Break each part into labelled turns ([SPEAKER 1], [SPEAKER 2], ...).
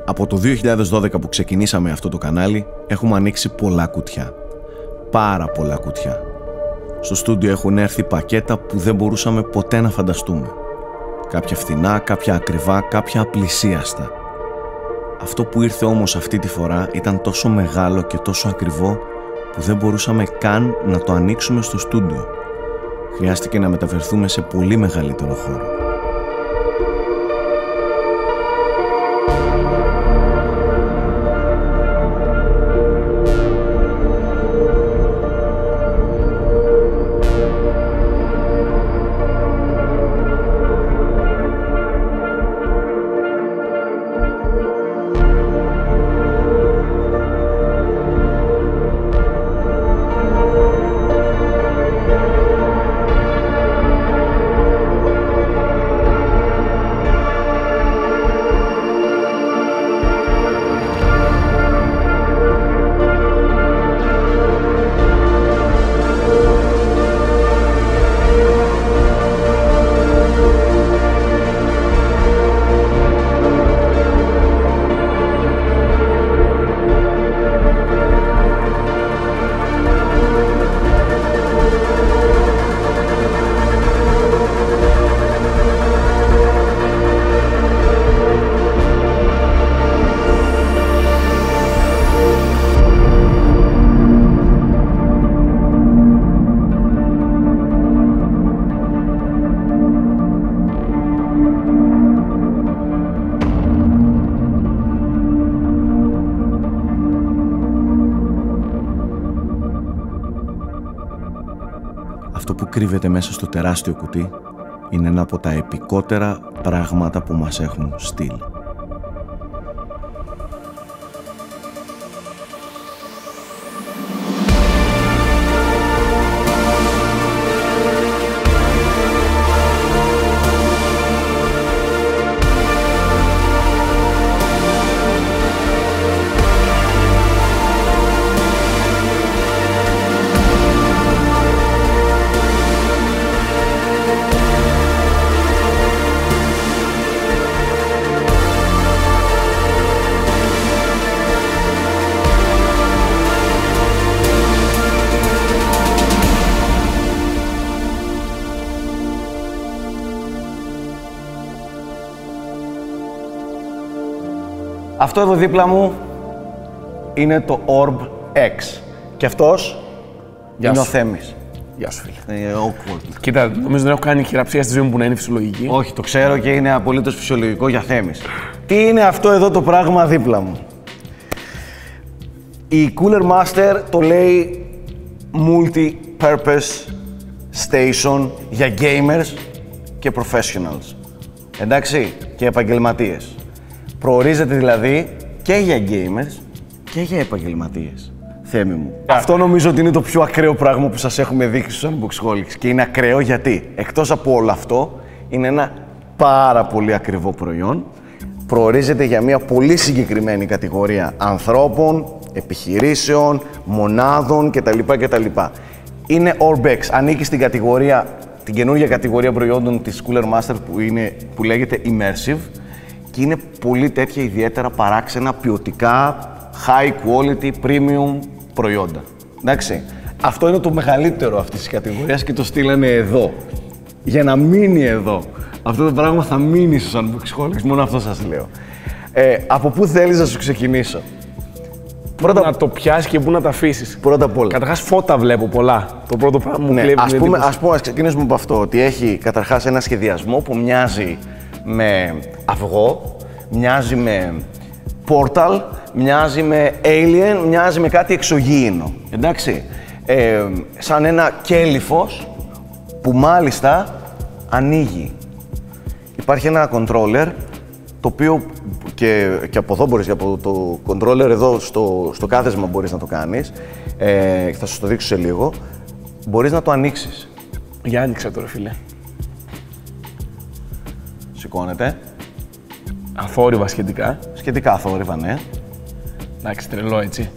[SPEAKER 1] Από το 2012 που ξεκινήσαμε αυτό το κανάλι, έχουμε ανοίξει πολλά κουτιά. Πάρα πολλά κουτιά. Στο στούντιο έχουν έρθει πακέτα που δεν μπορούσαμε ποτέ να φανταστούμε. Κάποια φθηνά, κάποια ακριβά, κάποια απλησίαστα. Αυτό που ήρθε όμως αυτή τη φορά ήταν τόσο μεγάλο και τόσο ακριβό που δεν μπορούσαμε καν να το ανοίξουμε στο στούντιο. Χρειάστηκε να μεταφερθούμε σε πολύ μεγαλύτερο χώρο. Αυτό που κρύβεται μέσα στο τεράστιο κουτί είναι ένα από τα επικότερα πράγματα που μας έχουν στείλει.
[SPEAKER 2] Αυτό εδώ δίπλα μου είναι το Orb X. Και αυτός είναι ο Θέμης.
[SPEAKER 3] Γεια σου, φίλε.
[SPEAKER 2] Awkward.
[SPEAKER 3] Κοίτα, νομίζω δεν έχω κάνει χειραψία στη ζωή μου που να είναι φυσιολογική.
[SPEAKER 2] Όχι, το ξέρω και είναι απολύτως φυσιολογικό για Θέμης. Τι είναι αυτό εδώ το πράγμα δίπλα μου? Η Cooler Master το λέει Multi-Purpose Station για gamers και professionals. Εντάξει, και επαγγελματίες. Προορίζεται δηλαδή και για gamers και για επαγγελματίες. Θέμη μου. Αυτό νομίζω ότι είναι το πιο ακραίο πράγμα που σας έχουμε δείξει στους Unboxholics. Και είναι ακραίο γιατί, εκτός από όλο αυτό, είναι ένα πάρα πολύ ακριβό προϊόν. Προορίζεται για μια πολύ συγκεκριμένη κατηγορία ανθρώπων, επιχειρήσεων, μονάδων κτλ. Είναι Orbex. Ανήκει στην κατηγορία, την καινούργια κατηγορία προϊόντων της Cooler Master που λέγεται Immersive. Και είναι πολύ τέτοια ιδιαίτερα παράξενα, ποιοτικά, high quality, premium προϊόντα. Εντάξει. Αυτό είναι το μεγαλύτερο αυτής της κατηγορίας και το στείλανε εδώ. Για να μείνει εδώ. Αυτό το πράγμα θα μείνει στους Unboxholics, μόνο αυτό σας λέω. Από πού θέλεις να σου ξεκινήσω?
[SPEAKER 3] Πρώτα να το πιάσεις και πού να τα αφήσεις.
[SPEAKER 2] Πρώτα απ' όλα.
[SPEAKER 3] Καταρχάς φώτα βλέπω πολλά. Το πρώτο πράγμα μου κλέβει.
[SPEAKER 2] Ας ξεκινήσουμε από αυτό, ότι έχει καταρχάς ένα σχεδιασμό που μοιάζει με αυγό, μοιάζει με Portal, μοιάζει με Alien, μοιάζει με κάτι εξωγήινο. Εντάξει. Σαν ένα κέλυφος που μάλιστα ανοίγει. Υπάρχει ένα controller, το οποίο και από εδώ μπορείς, από το controller εδώ στο κάθεσμα μπορείς να το κάνεις. Θα σου το δείξω σε λίγο. Μπορείς να το ανοίξεις.
[SPEAKER 3] Για άνοιξε τώρα, φίλε.
[SPEAKER 2] Σηκώνεται.
[SPEAKER 3] Αθόρυβα σχετικά.
[SPEAKER 2] Σχετικά αθόρυβα, ναι.
[SPEAKER 3] Εντάξει, τρελό έτσι.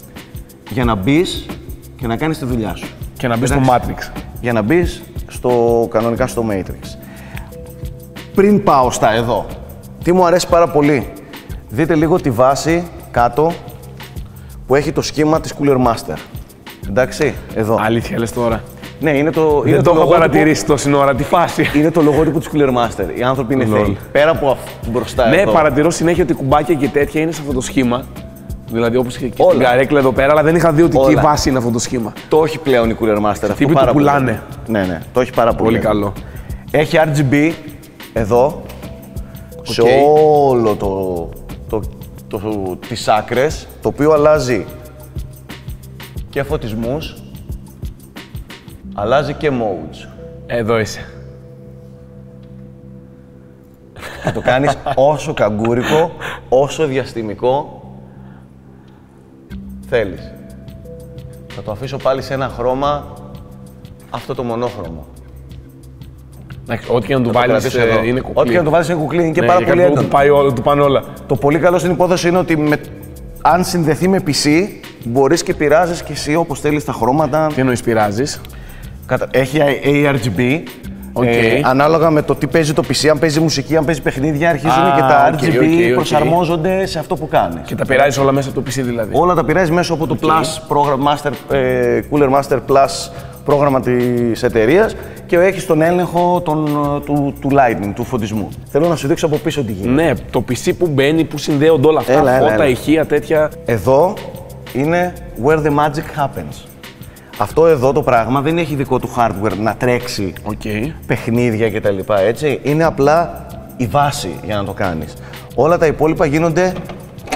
[SPEAKER 2] Για να μπεις και να κάνεις τη δουλειά σου.
[SPEAKER 3] Και να μπεις στο Matrix.
[SPEAKER 2] Για να μπεις κανονικά στο Matrix. Πριν πάω στα εδώ, τι μου αρέσει πάρα πολύ. Δείτε λίγο τη βάση κάτω που έχει το σχήμα της Cooler Master. Εντάξει, εδώ.
[SPEAKER 3] Αλήθεια λες τώρα.
[SPEAKER 2] Ναι, είναι το.
[SPEAKER 3] Δεν το έχω παρατηρήσει τόση ώρα τη φάση.
[SPEAKER 2] Είναι το λογότυπο της Cooler Master. Οι άνθρωποι είναι θεοί. Πέρα από αυτό μπροστά.
[SPEAKER 3] Ναι,
[SPEAKER 2] εδώ.
[SPEAKER 3] παρατηρώ συνέχεια ότι κουμπάκια και τέτοια είναι σε αυτό το σχήμα. Δηλαδή όπως και στην καρέκλα εδώ πέρα, αλλά δεν είχα δει ότι και η βάση είναι αυτό το σχήμα.
[SPEAKER 2] Το έχει πλέον η Cooler Master.
[SPEAKER 3] Τι το πουλάνε.
[SPEAKER 2] Ναι, το έχει πάρα πολύ.
[SPEAKER 3] Πολύ καλό.
[SPEAKER 2] Έχει RGB εδώ, σε όλο τις άκρες, το οποίο αλλάζει και φωτισμούς, αλλάζει και modes.
[SPEAKER 3] Εδώ είσαι.
[SPEAKER 2] Θα το κάνεις όσο καγκούρικο, όσο διαστημικό θέλεις. Θα το αφήσω πάλι σε ένα χρώμα, αυτό το μονόχρωμο.
[SPEAKER 3] Ό,τι και να του βάλεις είναι κουκλί.
[SPEAKER 2] Ό,τι και να του βάλεις είναι κουκλί, είναι και πάρα πολύ έντονο.
[SPEAKER 3] Του πάνε όλα.
[SPEAKER 2] Το πολύ καλό στην υπόθεση είναι ότι αν συνδεθεί με PC, μπορείς και πειράζεις και εσύ όπως θέλεις τα χρώματα.
[SPEAKER 3] Τι εννοείς πειράζεις?
[SPEAKER 2] Έχει ARGB. Ανάλογα με το τι παίζει το PC, αν παίζει μουσική, αν παίζει παιχνίδια, αρχίζουν και τα RGB προσαρμόζονται σε αυτό που κάνεις.
[SPEAKER 3] Και τα πειράζεις όλα μέσα από το PC δηλαδή.
[SPEAKER 2] Όλα τα πειράζεις μέσω από το Cooler Master Plus πρόγραμμα της εταιρείας και έχεις τον έλεγχο του lighting, του φωτισμού. Θέλω να σου δείξω από πίσω τι γίνεται.
[SPEAKER 3] Ναι, το PC που μπαίνει, που συνδέονται όλα αυτά, φώτα, ηχεία, τέτοια.
[SPEAKER 2] Εδώ είναι where the magic happens. Αυτό εδώ το πράγμα δεν έχει δικό του hardware να τρέξει παιχνίδια κτλ. Έτσι. Είναι απλά η βάση για να το κάνεις. Όλα τα υπόλοιπα γίνονται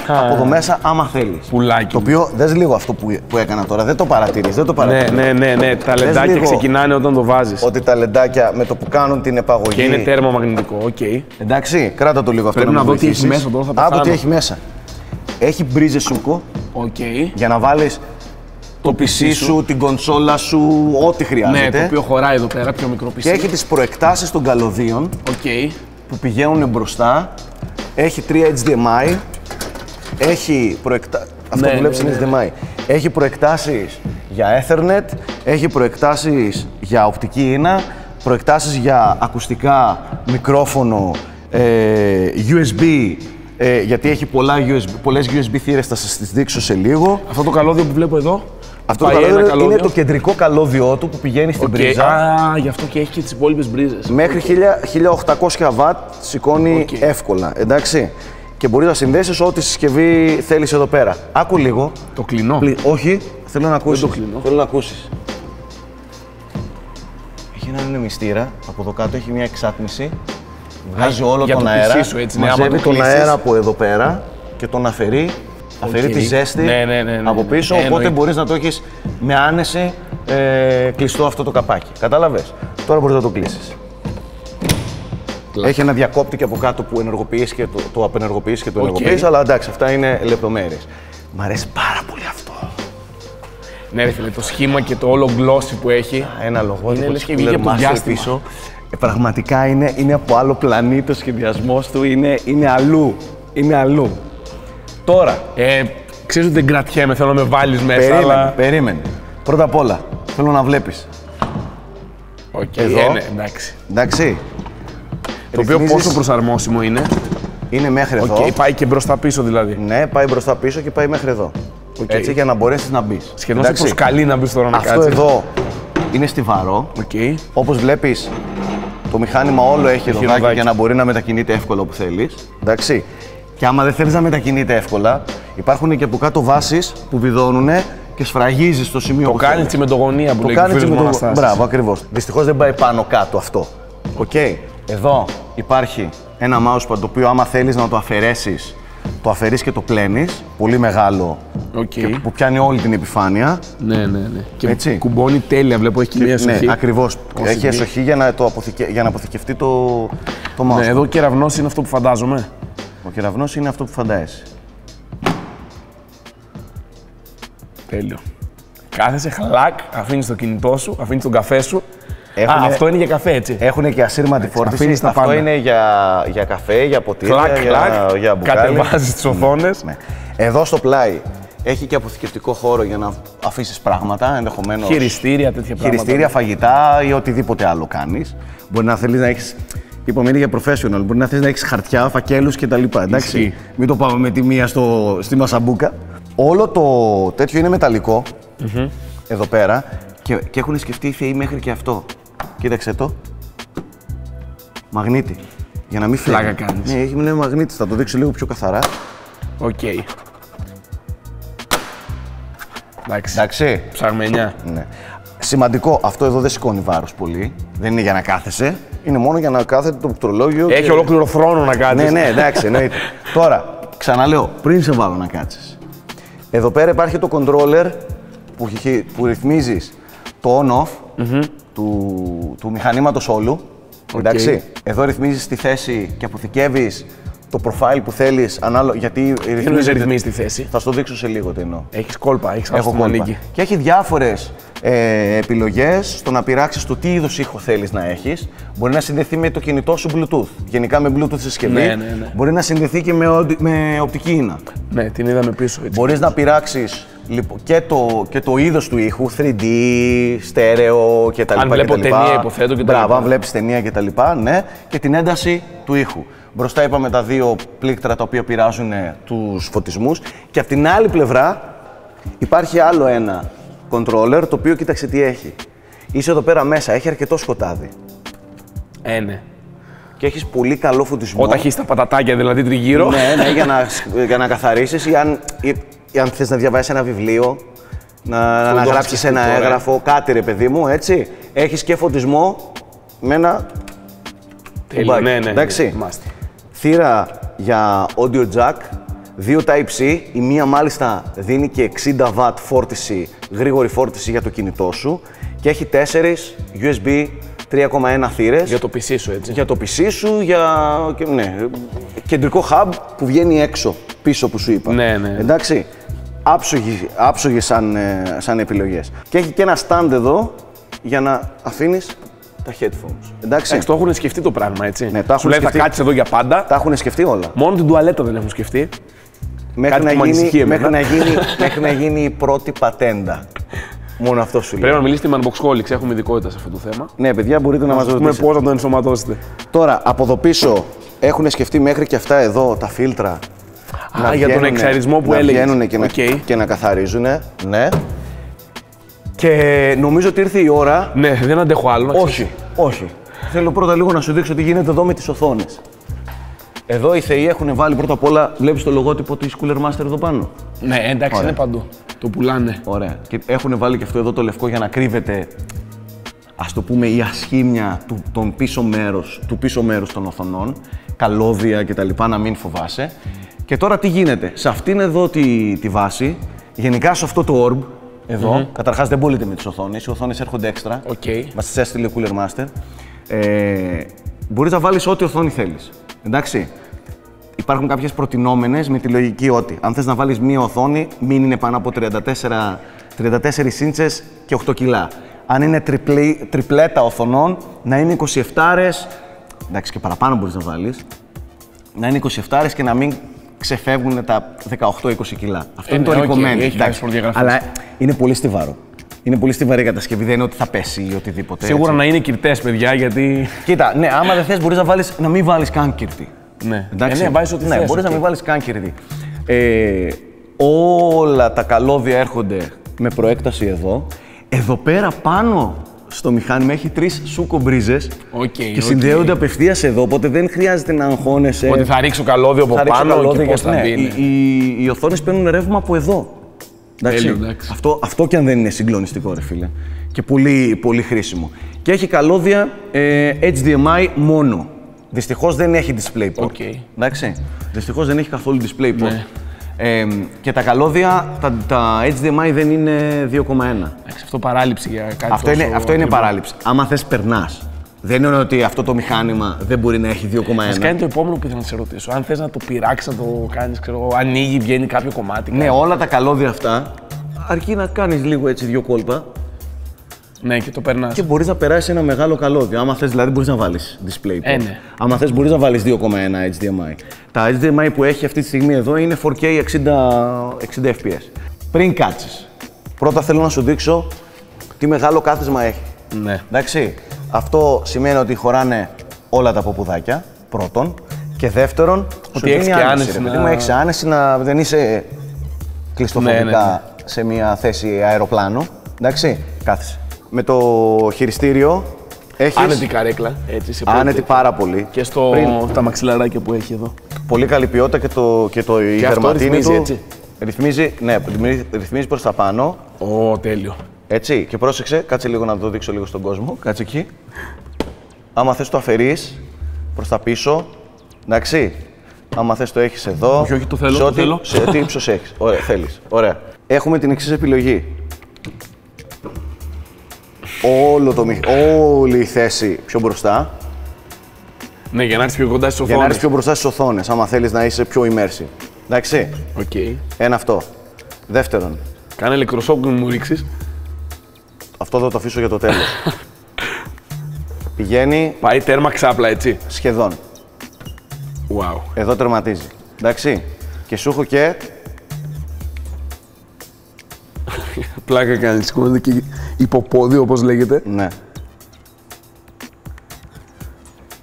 [SPEAKER 2] από εδώ μέσα άμα θέλεις.
[SPEAKER 3] Πουλάκι.
[SPEAKER 2] Το οποίο, δες λίγο αυτό που έκανα τώρα, δεν το παρατηρείς, δεν το παρατηρείς.
[SPEAKER 3] Ναι, τα λεντάκια ξεκινάνε όταν το βάζεις.
[SPEAKER 2] Ότι τα λεντάκια με το που κάνουν την επαγωγή.
[SPEAKER 3] Και είναι τέρμο-μαγνητικό,
[SPEAKER 2] Εντάξει, κράτα το λίγο αυτό.
[SPEAKER 3] Πρέπει να δω τι έχει μέσα τώρα, θα πεθάνω.
[SPEAKER 2] Άκου τι έχει μέσα. Έχει μπρίζε σούκο για να βάλεις το PC σου, την κονσόλα σου, ό,τι χρειάζεται.
[SPEAKER 3] Ναι, το οποίο χωράει εδώ πέρα, πιο μικρό PC.
[SPEAKER 2] Και έχει τις προεκτάσεις των καλωδίων που πηγαίνουν μπροστά. Έχει 3 HDMI. Έχει αυτό που βλέπεις είναι HDMI. Έχει προεκτάσεις για Ethernet, έχει προεκτάσεις για οπτική ίνα, προεκτάσεις για ακουστικά, μικρόφωνο, USB, γιατί έχει πολλές USB θύρες, θα σας τις δείξω σε λίγο.
[SPEAKER 3] Αυτό το καλώδιο που βλέπω εδώ,
[SPEAKER 2] αυτό το καλώδιο είναι το κεντρικό καλώδιό του που πηγαίνει στην πρίζα.
[SPEAKER 3] Γι' αυτό και έχει και τις υπόλοιπες μπρίζες.
[SPEAKER 2] Μέχρι 1800 W σηκώνει εύκολα, εντάξει. Και μπορείς να συνδέσεις ό,τι συσκευή θέλεις εδώ πέρα. Άκου λίγο.
[SPEAKER 3] Το κλείνω.
[SPEAKER 2] Όχι, θέλω να ακούσεις.
[SPEAKER 3] Δεν το κλείνω.
[SPEAKER 2] Θέλω να ακούσεις. Έχει έναν ηνεμιστήρα, από εδώ κάτω έχει μια εξάτμιση. Βγάζει όλο τον αέρα,
[SPEAKER 3] σου, έτσι,
[SPEAKER 2] μαζεύει τον αέρα από εδώ πέρα και τον αφαιρεί. Αφαιρεί τη ζέστη από πίσω, οπότε μπορείς να το έχεις με άνεση κλειστό αυτό το καπάκι. Κατάλαβες. Τώρα μπορείς να το κλείσεις. Έχει ένα διακόπτη και από κάτω που ενεργοποιείς και το απενεργοποιείς και το ενεργοποιείς, αλλά εντάξει, αυτά είναι λεπτομέρειες. Μ' αρέσει πάρα πολύ αυτό.
[SPEAKER 3] Ναι, ρε φίλε, το σχήμα και το όλο glossy που έχει.
[SPEAKER 2] Ένα λογότυπο
[SPEAKER 3] λες και βγήκε από το διάστημα.
[SPEAKER 2] πίσω. Πραγματικά είναι από άλλο πλανήτη ο σχεδιασμός του, είναι αλλού. Είναι αλλού. Τώρα.
[SPEAKER 3] Ξέρεις ότι δεν κρατιέμαι, θέλω να με βάλεις μέσα.
[SPEAKER 2] Περίμενε. Πρώτα απ' όλα, θέλω να βλέπεις.
[SPEAKER 3] Εδώ. Εντάξει.
[SPEAKER 2] Εντάξει.
[SPEAKER 3] Το οποίο πόσο προσαρμόσιμο είναι.
[SPEAKER 2] Είναι μέχρι εδώ.
[SPEAKER 3] Πάει και μπροστά πίσω δηλαδή.
[SPEAKER 2] Ναι, πάει μπροστά πίσω και πάει μέχρι εδώ. Έτσι για να μπορέσεις να μπεις.
[SPEAKER 3] Σχεδόν σε προσκαλεί να μπεις τώρα να κάτσεις.
[SPEAKER 2] Αυτό εδώ είναι στιβαρό. Όπως βλέπεις, το μηχάνημα όλο έχει ροδάκι για να μπορεί να μετακινείται εύκολα όπου θέλεις. Εντάξει. Και άμα δεν θέλεις να μετακινείται εύκολα, υπάρχουν και από κάτω βάσεις που βιδώνουν και σφραγίζεις στο σημείο που
[SPEAKER 3] θέλεις. Το κάνει τσιμεντογωνία που λέει ο φίλος Μοναστάσης.
[SPEAKER 2] Μπράβο, ακριβώς. Δυστυχώς δεν πάει πάνω κάτω αυτό. Εδώ υπάρχει ένα mousepad το οποίο άμα θέλεις να το αφαιρέσεις, το αφαιρείς και το πλένεις. Πολύ μεγάλο που πιάνει όλη την επιφάνεια.
[SPEAKER 3] Ναι. Και κουμπώνει τέλεια, βλέπω έχει και μια εσοχή.
[SPEAKER 2] Ναι, ακριβώς. Έχει εσοχή για να αποθηκευτεί το mousepad.
[SPEAKER 3] Ναι, εδώ ο κεραυνός είναι αυτό που φαντάζομαι.
[SPEAKER 2] Ο κεραυνός είναι αυτό που φαντάζεσαι.
[SPEAKER 3] Τέλειο. Κάθεσαι χλακ, αφήνεις το κινητό σου, αφήνεις τον καφέ σου. Αυτό είναι για καφέ, έτσι.
[SPEAKER 2] Έχουν και ασύρματη φόρτιση. Αυτό είναι για καφέ, για ποτήρια, για μπουκάλι.
[SPEAKER 3] Κατεβάζεις τις οθόνες.
[SPEAKER 2] Ναι. Εδώ στο πλάι έχει και αποθηκευτικό χώρο για να αφήσεις πράγματα, ενδεχομένως.
[SPEAKER 3] Χειριστήρια, τέτοια πράγματα.
[SPEAKER 2] Χειριστήρια, φαγητά ή οτιδήποτε άλλο κάνεις. Μπορεί να θέλεις να έχεις Είπαμε είναι για professional. Μπορεί να θες να έχεις χαρτιά, φακέλους κτλ. Εντάξει. Μην το πάμε με τη μία στη μασαμπούκα. Όλο το τέτοιο είναι μεταλλικό. Εδώ πέρα. Και έχουν σκεφτεί οι θεοί μέχρι και αυτό. Κοίταξε το. Μαγνήτη. Για να μην φύγει.
[SPEAKER 3] Πλάκα κάνεις.
[SPEAKER 2] Ναι, είναι μαγνήτης. Θα το δείξω λίγο πιο καθαρά.
[SPEAKER 3] Οκ.
[SPEAKER 2] Εντάξει.
[SPEAKER 3] Ψαγμενιά.
[SPEAKER 2] Ναι. Σημαντικό, αυτό εδώ δεν σηκώνει βάρος πολύ. Δεν είναι για να κάθεσαι. Είναι μόνο για να κάθεται το πληκτρολόγιο.
[SPEAKER 3] Έχει ολόκληρο χρόνο να κάτσεις.
[SPEAKER 2] Ναι, εντάξει, εννοείται. Τώρα, ξαναλέω, πριν σε βάλω να κάτσεις. Εδώ πέρα υπάρχει το controller που ρυθμίζεις το on-off του μηχανήματος όλου. Εντάξει. Εδώ ρυθμίζεις τη θέση και αποθηκεύεις το profile που θέλεις. Γιατί
[SPEAKER 3] ρυθμίζει τη θέση.
[SPEAKER 2] Θα σου το δείξω σε λίγο τι εννοώ.
[SPEAKER 3] Έχεις κόλπα, έχεις
[SPEAKER 2] Έχω κόλπα. Και έχει διάφορες επιλογές στο να πειράξεις το τι είδος ήχο θέλεις να έχεις. Μπορεί να συνδεθεί με το κινητό σου Bluetooth. Γενικά με Bluetooth συσκευή.
[SPEAKER 3] Ναι.
[SPEAKER 2] Μπορεί να συνδεθεί και με οπτική ίνα.
[SPEAKER 3] Ναι, την είδαμε πίσω. Έτσι.
[SPEAKER 2] Μπορείς να πειράξεις και το είδος του ήχου, 3D, στέρεο κτλ.
[SPEAKER 3] Αν βλέπω ταινία, υποθέτω κτλ.
[SPEAKER 2] Μπράβο, αν βλέπεις ταινία κτλ. Ναι, και την ένταση του ήχου. Μπροστά είπαμε τα δύο πλήκτρα τα οποία πειράζουν τους φωτισμούς. Και από την άλλη πλευρά υπάρχει άλλο ένα controller, το οποίο κοίταξε τι έχει. Είσαι εδώ πέρα μέσα, έχει αρκετό σκοτάδι.
[SPEAKER 3] Ναι.
[SPEAKER 2] Και έχεις πολύ καλό φωτισμό.
[SPEAKER 3] Όταν έχεις τα πατατάκια δηλαδή τριγύρω.
[SPEAKER 2] Ναι, για να καθαρίσεις ή αν θες να διαβάσεις ένα βιβλίο, να γράψεις ένα έγγραφο, κάτι ρε παιδί μου, έτσι. Έχεις και φωτισμό με ένα κουμπάκι.
[SPEAKER 3] Ναι.
[SPEAKER 2] Εντάξει. Θύρα για audio jack, 2 Type-C, η μία μάλιστα δίνει και 60W φόρτιση, γρήγορη φόρτιση για το κινητό σου και έχει 4 USB 3,1 θύρες. Για
[SPEAKER 3] το PC σου, έτσι.
[SPEAKER 2] Για το PC σου, ναι, κεντρικό hub που βγαίνει έξω, πίσω που σου είπα.
[SPEAKER 3] Ναι.
[SPEAKER 2] Εντάξει, άψογη σαν επιλογές. Και έχει και ένα stand εδώ για να αφήνεις τα headphones. Εντάξει.
[SPEAKER 3] Το έχουν σκεφτεί το πράγμα, έτσι.
[SPEAKER 2] Ναι,
[SPEAKER 3] σου λέει θα κάτσεις εδώ για πάντα.
[SPEAKER 2] Τα έχουν σκεφτεί όλα.
[SPEAKER 3] Μόνο την τουαλέτα δεν έχουν σκεφτεί.
[SPEAKER 2] Μέχρι να γίνει η πρώτη πατέντα. Μόνο αυτό σου λέει.
[SPEAKER 3] Πρέπει να μιλήσετε με Unboxholics, έχουμε ειδικότητα σε αυτό το θέμα.
[SPEAKER 2] Ναι, παιδιά, μπορείτε να μας ρωτήσετε.
[SPEAKER 3] Να πώς να το ενσωματώσετε.
[SPEAKER 2] Τώρα, από εδώ πίσω έχουν σκεφτεί μέχρι και αυτά εδώ τα φίλτρα.
[SPEAKER 3] Για τον εξαρισμό που έλεγες.
[SPEAKER 2] Να βγαίνουν και να καθαρίζουν. Ναι. Και νομίζω ότι ήρθε η ώρα.
[SPEAKER 3] Ναι, δεν αντέχω άλλο.
[SPEAKER 2] Όχι. Θέλω πρώτα λίγο να σου δείξω τι γίνεται εδώ με τις οθόνες. Εδώ οι θεοί έχουν βάλει πρώτα απ' όλα, βλέπεις το λογότυπο της Cooler Master εδώ πάνω.
[SPEAKER 3] Ναι, εντάξει, ωραία. Είναι παντού. Το πουλάνε.
[SPEAKER 2] Ωραία. Και έχουν βάλει και αυτό εδώ το λευκό για να κρύβεται, ας το πούμε, η ασχήμια του πίσω μέρους των οθονών, καλώδια κτλ. Να μην φοβάσαι. Και τώρα τι γίνεται. Σε αυτήν εδώ τη βάση, γενικά σε αυτό το orb, εδώ, καταρχάς δεν πωλείται με τις οθόνες, οι οθόνες έρχονται έξτρα. Μας τις έστειλε Cooler Master. Μπορείς να βάλεις ό,τι οθόνη θέλεις. Εντάξει. Υπάρχουν κάποιες προτινόμενες με τη λογική ότι αν θες να βάλεις μία οθόνη, μην είναι πάνω από 34 ίντσες και 8 κιλά. Αν είναι τριπλέτα οθονών, να είναι 27, εντάξει και παραπάνω μπορείς να βάλεις, να είναι 27 και να μην ξεφεύγουν τα 18-20 κιλά. Αυτό είναι το recommend. Αλλά είναι πολύ στιβαρό. Είναι πολύ στιβαρή κατασκευή, δεν είναι ότι θα πέσει ή οτιδήποτε.
[SPEAKER 3] Σίγουρα
[SPEAKER 2] έτσι.
[SPEAKER 3] Να είναι κυρτές, παιδιά, γιατί.
[SPEAKER 2] Κοίτα, ναι, άμα δεν θες, μπορείς να μην βάλεις καν κυρτή.
[SPEAKER 3] Ναι,
[SPEAKER 2] εντάξει.
[SPEAKER 3] Βάζεις ό,τι θες.
[SPEAKER 2] Μπορείς να μην βάλεις καν κυρτή. Όλα τα καλώδια έρχονται με προέκταση εδώ. Εδώ πέρα πάνω στο μηχάνημα έχει 3 σούκομπρίζες και συνδέονται απευθείας εδώ, οπότε δεν χρειάζεται να αγχώνεσαι.
[SPEAKER 3] Ότι θα ρίξω καλώδιο από πάνω και πώς θα μπει.
[SPEAKER 2] Οι οθόνες παίρνουν ρεύμα από εδώ. Εντάξει. Αυτό και αν δεν είναι συγκλονιστικό, ρε φίλε. Και πολύ, πολύ χρήσιμο. Και έχει καλώδια HDMI μόνο. Δυστυχώς δεν έχει DisplayPort. Εντάξει. Δυστυχώς δεν έχει καθόλου DisplayPort. Και τα καλώδια, τα HDMI δεν είναι 2,1.
[SPEAKER 3] Αυτό παράληψη για κάτι
[SPEAKER 2] αυτό είναι παράληψη. Άμα θες, περνάς. Δεν είναι ότι αυτό το μηχάνημα δεν μπορεί να έχει 2,1.
[SPEAKER 3] Μας κάνει το επόμενο που ήθελα να σε ρωτήσω. Αν θες να το πειράξεις, να το κάνεις, ανοίγει, βγαίνει κάποιο κομμάτι.
[SPEAKER 2] Ναι, όλα τα καλώδια αυτά, αρκεί να κάνεις λίγο έτσι 2 κόλπα.
[SPEAKER 3] Ναι, και το περνάς.
[SPEAKER 2] Και μπορείς να περάσεις ένα μεγάλο καλώδιο. Άμα θες, δηλαδή, μπορείς να βάλεις DisplayPort.
[SPEAKER 3] Ναι.
[SPEAKER 2] Άμα θες, μπορείς να βάλεις 2,1 HDMI. Τα HDMI που έχει αυτή τη στιγμή εδώ είναι 4K 60 fps. Πριν κάτσεις, πρώτα θέλω να σου δείξω τι μεγάλο κάθισμα έχει.
[SPEAKER 3] Ναι.
[SPEAKER 2] Εντάξει. Αυτό σημαίνει ότι χωράνε όλα τα ποπουδάκια, πρώτον. Και δεύτερον,
[SPEAKER 3] ότι έχεις και άνεση.
[SPEAKER 2] Έχεις άνεση να δεν είσαι κλειστοφοβικά σε μια θέση αεροπλάνο. Εντάξει, κάθεσαι. Με το χειριστήριο έχεις...
[SPEAKER 3] Άνετη καρέκλα, έτσι, σε
[SPEAKER 2] άνετη πάρα πολύ.
[SPEAKER 3] Και τα μαξιλαράκια που έχει εδώ.
[SPEAKER 2] Πολύ καλή ποιότητα η δερματίνη του.
[SPEAKER 3] Έτσι.
[SPEAKER 2] Ρυθμίζει προς τα πάνω.
[SPEAKER 3] Τέλειο.
[SPEAKER 2] Έτσι, και πρόσεξε, κάτσε λίγο να το δείξω λίγο στον κόσμο. Κάτσε εκεί. Άμα θες το αφαιρείς προς τα πίσω, εντάξει. Άμα θες το έχεις εδώ.
[SPEAKER 3] Όχι, το θέλω.
[SPEAKER 2] Σε τι ύψος έχεις. Ωραία, θέλεις. Ωραία. Έχουμε την εξής επιλογή. Όλη η θέση πιο μπροστά.
[SPEAKER 3] Ναι, για να έρθεις πιο κοντά στις οθόνες.
[SPEAKER 2] Για να έρθεις πιο μπροστά στις οθόνες, άμα θέλεις να είσαι πιο immersive. Εντάξει.
[SPEAKER 3] Okay.
[SPEAKER 2] Ένα αυτό. Δεύτερον.
[SPEAKER 3] Κάνε ηλεκτροσόκ να μου ρίξεις.
[SPEAKER 2] Αυτό θα το αφήσω για το τέλος. Πηγαίνει...
[SPEAKER 3] Πάει τέρμα ξάπλα, έτσι.
[SPEAKER 2] Σχεδόν.
[SPEAKER 3] Wow.
[SPEAKER 2] Εδώ τερματίζει. Εντάξει. Και σου έχω και...
[SPEAKER 3] Πλάκα κάνεις. Σηκώνεται και υποπόδι, όπως λέγεται.
[SPEAKER 2] Ναι.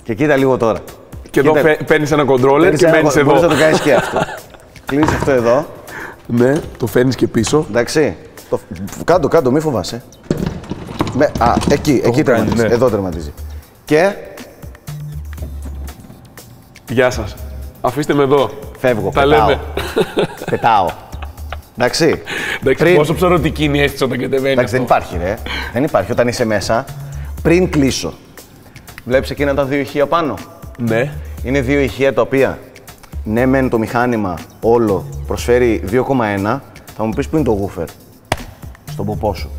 [SPEAKER 2] Και κοίτα λίγο τώρα.
[SPEAKER 3] Και εδώ παίρνεις ένα κοντρόλερ και μπαίνεις εδώ.
[SPEAKER 2] Μπορείς να το κάνεις και αυτό. Κλείνεις αυτό εδώ.
[SPEAKER 3] Ναι, το φέρνεις και πίσω.
[SPEAKER 2] Εντάξει. Κάτω, μη φοβάσαι. Εκεί τερματίζει. Ναι. Εδώ τερματίζει. Και...
[SPEAKER 3] Γεια σας. Αφήστε με εδώ.
[SPEAKER 2] Φεύγω,
[SPEAKER 3] τα λέμε.
[SPEAKER 2] Πετάω. Εντάξει.
[SPEAKER 3] Πόσο ψωρωτική είναι η αίσθηση όταν κατεβαίνει.
[SPEAKER 2] Εντάξει, δεν υπάρχει, ρε. Δεν υπάρχει όταν είσαι μέσα. Πριν κλείσω. Βλέπεις εκείνα τα δύο ηχεία πάνω.
[SPEAKER 3] Ναι.
[SPEAKER 2] Είναι δύο ηχεία τα οποία, ναι μεν το μηχάνημα όλο προσφέρει 2,1, θα μου πεις που είναι το woofer. Στον ποπό σου.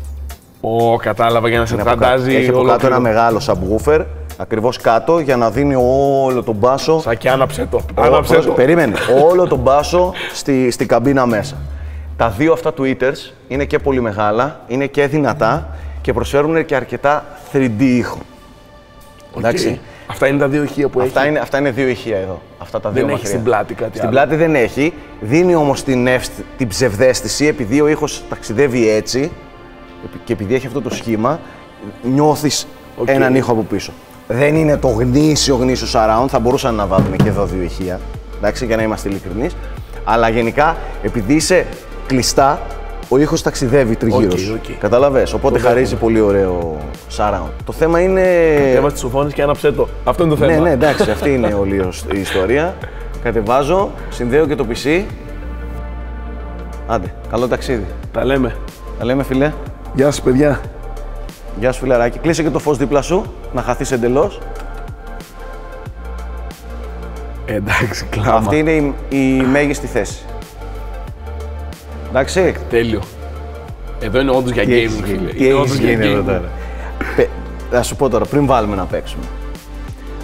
[SPEAKER 3] Κατάλαβα, για να σε φαντάζει.
[SPEAKER 2] Έχει από κάτω ένα μεγάλο subwoofer, ακριβώς κάτω, για να δίνει όλο τον μπάσο.
[SPEAKER 3] Σαν και άναψε το.
[SPEAKER 2] Περίμενε. Όλο τον μπάσο στην καμπίνα μέσα. Τα δύο αυτά tweeters είναι και πολύ μεγάλα, είναι και δυνατά και προσφέρουν και αρκετά 3D ήχο. Εντάξει.
[SPEAKER 3] Αυτά είναι τα δύο ηχεία που έχει.
[SPEAKER 2] Αυτά είναι δύο ηχεία εδώ. Αυτά τα δύο
[SPEAKER 3] δεν έχει στην πλάτη κάτι
[SPEAKER 2] στην άλλο. Πλάτη δεν έχει. Δίνει όμως την ψευδαίσθηση, επειδή ο ήχος ταξιδεύει έτσι και επειδή έχει αυτό το σχήμα, νιώθεις έναν ήχο από πίσω. Δεν είναι το γνήσιο surround, θα μπορούσαν να βάλουν και εδώ δύο ηχεία, εντάξει, για να είμαστε ειλικρινείς. Αλλά γενικά, επειδή είσαι κλειστά, ο ήχος ταξιδεύει τριγύρω σου. Καταλαβες, οπότε χαρίζει πολύ ωραίο surround. Το θέμα είναι...
[SPEAKER 3] Κατέβασε τις οθόνες και άναψε το. Αυτό είναι το θέμα.
[SPEAKER 2] Ναι, εντάξει, αυτή είναι όλη η ιστορία. Κατεβάζω, συνδέω και το PC. Άντε, καλό ταξίδι.
[SPEAKER 3] Τα λέμε.
[SPEAKER 2] Τα λέμε, φίλε.
[SPEAKER 3] Γεια σας, παιδιά.
[SPEAKER 2] Γεια σου, φιλαράκι. Κλείσε και το φως δίπλα σου, να χαθείς εντελώς.
[SPEAKER 3] Εντάξει, κλάμα.
[SPEAKER 2] Αυτή είναι η μέγιστη θέση. Εντάξει.
[SPEAKER 3] Τέλειο. Εδώ είναι όντως για gaming, φίλε.
[SPEAKER 2] Τι έχεις γίνει εδώ τώρα. Θα σου πω τώρα, πριν βάλουμε να παίξουμε.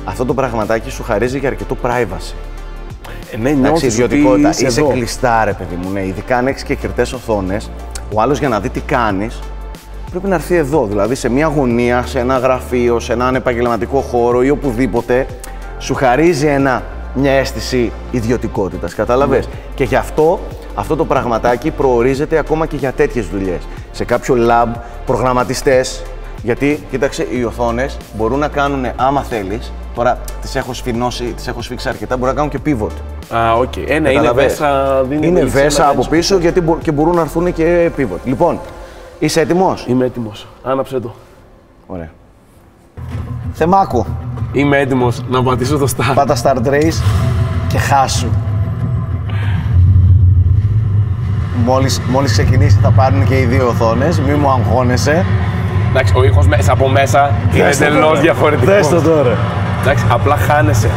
[SPEAKER 2] Αυτό το πραγματάκι σου χαρίζει και αρκετό privacy.
[SPEAKER 3] Ναι, νιώθεις
[SPEAKER 2] ιδιωτικότητα. Είσαι κλειστά, ρε παιδί μου. Ναι, ειδικά αν έχεις και κριτές οθόνες, ο άλλος για να δει τι κάνεις, πρέπει να έρθει εδώ. Δηλαδή σε μια γωνία, σε ένα γραφείο, σε έναν επαγγελματικό χώρο ή οπουδήποτε, σου χαρίζει μια αίσθηση ιδιωτικότητας. Κατάλαβες. Και γι' αυτό το πραγματάκι προορίζεται ακόμα και για τέτοιες δουλειές. Σε κάποιο lab, προγραμματιστές. Γιατί, κοίταξε, οι οθόνες μπορούν να κάνουν, άμα θέλεις, τώρα τις έχω σφίξει αρκετά, μπορούν να κάνουν και pivot.
[SPEAKER 3] Οκ. Ναι, είναι βέσα,
[SPEAKER 2] είναι βέσα από πίσω γιατί και μπορούν να έρθουν και pivot. Λοιπόν, είσαι έτοιμος?
[SPEAKER 3] Είμαι έτοιμος. Άναψε το.
[SPEAKER 2] Ωραία. Θεμάκου.
[SPEAKER 3] Είμαι έτοιμος να πατήσω το start.
[SPEAKER 2] Πάτα start race και χάσου. Μόλις ξεκινήσει θα πάρουν και οι δύο οθόνες, μη μου αγχώνεσαι.
[SPEAKER 3] Εντάξει, ο ήχος μέσα από μέσα είναι εντελώς διαφορετικός.
[SPEAKER 2] Δες το τώρα.
[SPEAKER 3] Εντάξει, απλά χάνεσαι.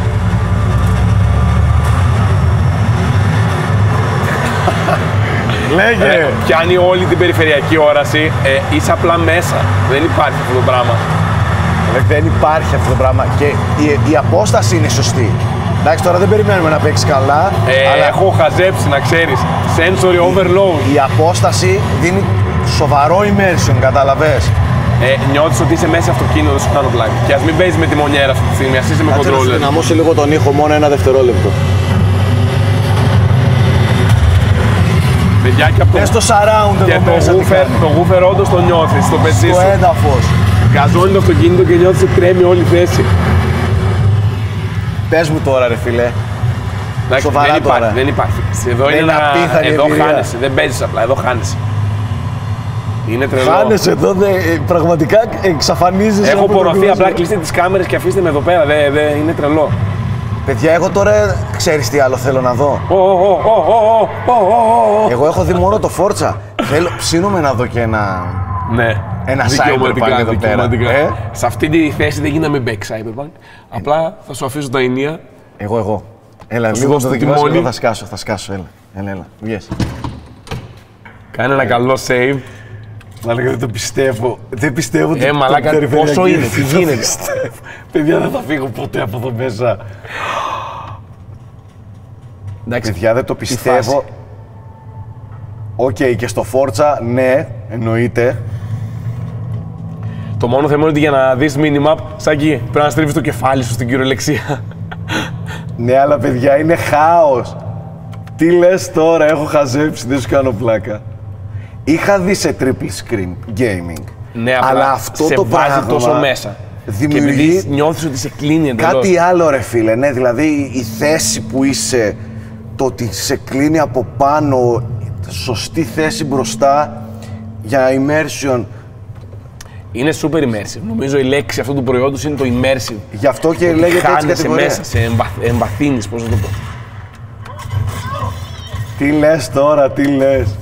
[SPEAKER 2] Λέγε!
[SPEAKER 3] Πιάνει όλη την περιφερειακή όραση, είσαι απλά μέσα. Δεν υπάρχει αυτό το πράγμα.
[SPEAKER 2] Δεν υπάρχει αυτό το πράγμα και η απόσταση είναι σωστή. Εντάξει, τώρα δεν περιμένουμε να παίξεις καλά,
[SPEAKER 3] αλλά έχω χαζέψει, να ξέρεις. Sensory overload.
[SPEAKER 2] Η απόσταση δίνει σοβαρό immersion, κατάλαβες.
[SPEAKER 3] Νιώθεις ότι είσαι μέσα αυτοκίνητο, δεν σου κάνω πλάκα. Και ας μην παίζεις με τη μονιέρα αυτή τη στιγμή, ας είσαι με controller.
[SPEAKER 2] Να μώσει λίγο τον ήχο, μόνο ένα δευτερόλεπτο. Πες το surround εδώ μέσα.
[SPEAKER 3] Το woofer όντως το νιώθεις στο πετσί σου.
[SPEAKER 2] Στο έδαφος.
[SPEAKER 3] Γκαζώνει το αυτοκίνητο και νιώθεις ότι τρέμει όλη η θέση.
[SPEAKER 2] Πες μου τώρα, ρε φίλε. Σοβαρά
[SPEAKER 3] δεν
[SPEAKER 2] τώρα.
[SPEAKER 3] υπάρχει, δεν υπάρχει. Εδώ
[SPEAKER 2] είναι
[SPEAKER 3] είναι
[SPEAKER 2] απίθανη
[SPEAKER 3] εδώ
[SPEAKER 2] εμπειρία.
[SPEAKER 3] χάνεσαι, δεν παίζεις απλά, εδώ χάνεσαι. Είναι τρελό.
[SPEAKER 2] Χάνεσαι εδώ, πραγματικά εξαφανίζεσαι.
[SPEAKER 3] Έχω πορωθεί, απλά κλείστε τις κάμερες και αφήστε με εδώ πέρα, είναι τρελό.
[SPEAKER 2] Παιδιά, εγώ τώρα ξέρεις τι άλλο θέλω να δω. Εγώ έχω δει μόνο το Forza. Ψήνομαι να δω και ένα...
[SPEAKER 3] Ναι.
[SPEAKER 2] Ένα Cyberpunk εδώ πέρα.
[SPEAKER 3] Σε αυτή τη θέση δεν γίναμε back Cyberpunk. Απλά θα σου αφήσω τα ενία.
[SPEAKER 2] Εγώ. Έλα,
[SPEAKER 3] σου
[SPEAKER 2] λίγο
[SPEAKER 3] δώσω
[SPEAKER 2] το
[SPEAKER 3] τη
[SPEAKER 2] δοκιμάσω,
[SPEAKER 3] μόνη.
[SPEAKER 2] εγώ θα σκάσω, έλα, βγες.
[SPEAKER 3] Κάνε ένα καλό save.
[SPEAKER 2] Μαλάκα, δεν το πιστεύω. Δεν πιστεύω ότι
[SPEAKER 3] μαλάκα, πόσο είναι, τι γίνεται.
[SPEAKER 2] Παιδιά, δεν θα φύγω ποτέ από εδώ μέσα.
[SPEAKER 3] Εντάξει,
[SPEAKER 2] Παιδιά, δεν το πιστεύω. Οκ, και στο Forza, ναι, εννοείται.
[SPEAKER 3] το μόνο θέμα είναι ότι για να δεις minimap, Σάκη, πρέπει να στρίβεις το κεφάλι σου στην κυριολεξία.
[SPEAKER 2] Ναι, αλλά παιδιά, είναι χάος. Τι λες τώρα, έχω χαζέψει, δεν σου κάνω πλάκα. Είχα δει σε triple screen gaming.
[SPEAKER 3] Ναι,
[SPEAKER 2] αλλά αυτό
[SPEAKER 3] σε
[SPEAKER 2] το
[SPEAKER 3] βάζει
[SPEAKER 2] πράγμα
[SPEAKER 3] τόσο μέσα.
[SPEAKER 2] δημιουργεί
[SPEAKER 3] Και επειδή νιώθεις ότι σε κλείνει εντελώς.
[SPEAKER 2] κάτι άλλο, ρε φίλε. Ναι, δηλαδή η θέση που είσαι, το ότι σε κλείνει από πάνω, σωστή θέση μπροστά για immersion.
[SPEAKER 3] Είναι super immersive. Νομίζω η λέξη αυτού του προϊόντος είναι το immersive.
[SPEAKER 2] Γι' αυτό και λέγεται έτσι
[SPEAKER 3] Χάνεσαι
[SPEAKER 2] κατηγορία.
[SPEAKER 3] μέσα, σε εμβαθύνεις, πώς να το πω.
[SPEAKER 2] Τι λες τώρα, τι λες.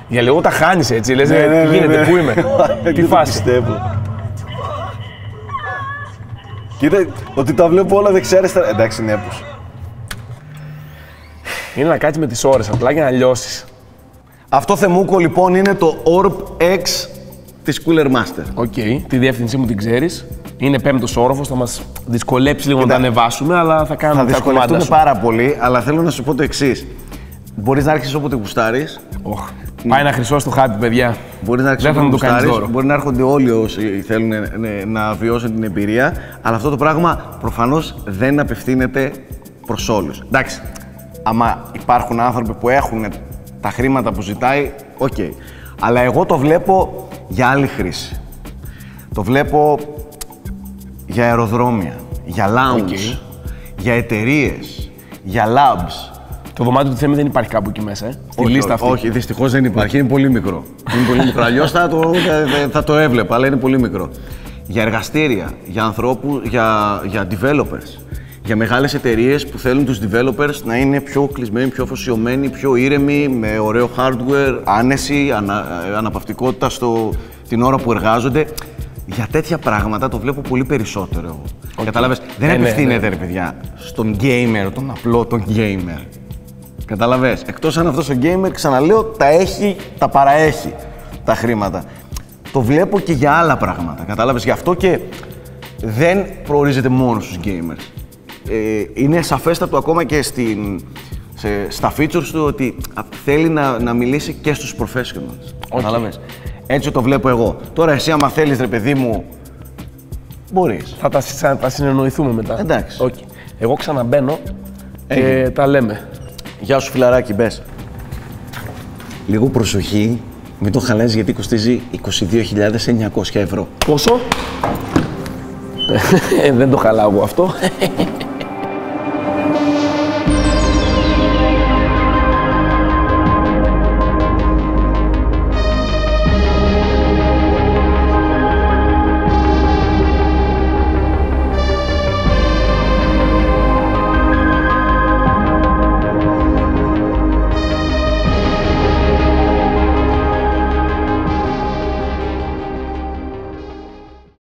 [SPEAKER 3] Για λίγο τα χάνεις έτσι, λες,
[SPEAKER 2] Ναι,
[SPEAKER 3] τι γίνεται, πού είμαι, τι
[SPEAKER 2] Δεν το
[SPEAKER 3] φάση.
[SPEAKER 2] πιστεύω. Κοίτα, ότι τα βλέπω όλα δεξιά-αριστερά. Εντάξει, είναι έπος.
[SPEAKER 3] Είναι να κάτσεις με τις ώρες, απλά για να λιώσεις.
[SPEAKER 2] Αυτό θεμούκο λοιπόν είναι το Orb X της Cooler Master.
[SPEAKER 3] Οκ, τη διεύθυνσή μου την ξέρεις. Είναι πέμπτος όροφος, θα μας δυσκολέψει λίγο να τα ανεβάσουμε, αλλά θα κάνουμε
[SPEAKER 2] Θα
[SPEAKER 3] τα κομμάτια
[SPEAKER 2] δυσκολευτούμε
[SPEAKER 3] σου.
[SPEAKER 2] πάρα πολύ, αλλά θέλω να σου πω το εξής. Μπορείς να άρχισεις όποτε γουστάρεις.
[SPEAKER 3] Πάει ένα χρυσό στο χάπι, παιδιά.
[SPEAKER 2] Μπορείς να άρχισεις
[SPEAKER 3] Δεν θα
[SPEAKER 2] όποτε
[SPEAKER 3] μου το κάνεις
[SPEAKER 2] γουστάρεις.
[SPEAKER 3] δώρο.
[SPEAKER 2] Μπορεί να έρχονται όλοι όσοι θέλουν να βιώσουν την εμπειρία, αλλά αυτό το πράγμα προφανώς δεν απευθύνεται προς όλους. Εντάξει, άμα υπάρχουν άνθρωποι που έχουν τα χρήματα που ζητάει, οκ. Αλλά εγώ το βλέπω για άλλη χρήση. Το βλέπω για αεροδρόμια, για lounge, για εταιρείες, για labs.
[SPEAKER 3] Το δωμάτιο του Θέμη δεν υπάρχει κάπου εκεί μέσα, στη
[SPEAKER 2] Όχι,
[SPEAKER 3] λίστα αυτή.
[SPEAKER 2] Όχι, δυστυχώς δεν υπάρχει. Είναι πολύ μικρό. Είναι πολύ μικρό. Αλλιώς θα το έβλεπα, αλλά είναι πολύ μικρό. Για εργαστήρια, για ανθρώπους, για developers. Για μεγάλες εταιρείες που θέλουν τους developers να είναι πιο κλεισμένοι, πιο αφοσιωμένοι, πιο ήρεμοι, με ωραίο hardware, άνεση, αναπαυτικότητα την ώρα που εργάζονται. Για τέτοια πράγματα το βλέπω πολύ περισσότερο εγώ. Κατάλαβες, δεν απευθύνεται, ρε παιδιά, στον gamer, τον απλό τον gamer. Καταλαβες, εκτός αν αυτός ο gamer, ξαναλέω, τα παραέχει τα χρήματα. Το βλέπω και για άλλα πράγματα, κατάλαβες, γι' αυτό και δεν προορίζεται μόνο στους gamers. Είναι σαφέστατο ακόμα και στα features του ότι θέλει να μιλήσει και στους professionals. Κατάλαβες. Έτσι το βλέπω εγώ. Τώρα εσύ άμα θέλεις, ρε παιδί μου, μπορείς.
[SPEAKER 3] Θα τα συνεννοηθούμε μετά.
[SPEAKER 2] Εντάξει.
[SPEAKER 3] Okay. Εγώ ξαναμπαίνω και τα λέμε.
[SPEAKER 2] Γεια σου φιλαράκι, μπες. Λίγο προσοχή, μην το χαλάζεις γιατί κοστίζει 22.900 ευρώ.
[SPEAKER 3] Πόσο? Δεν το χαλάω εγώ αυτό.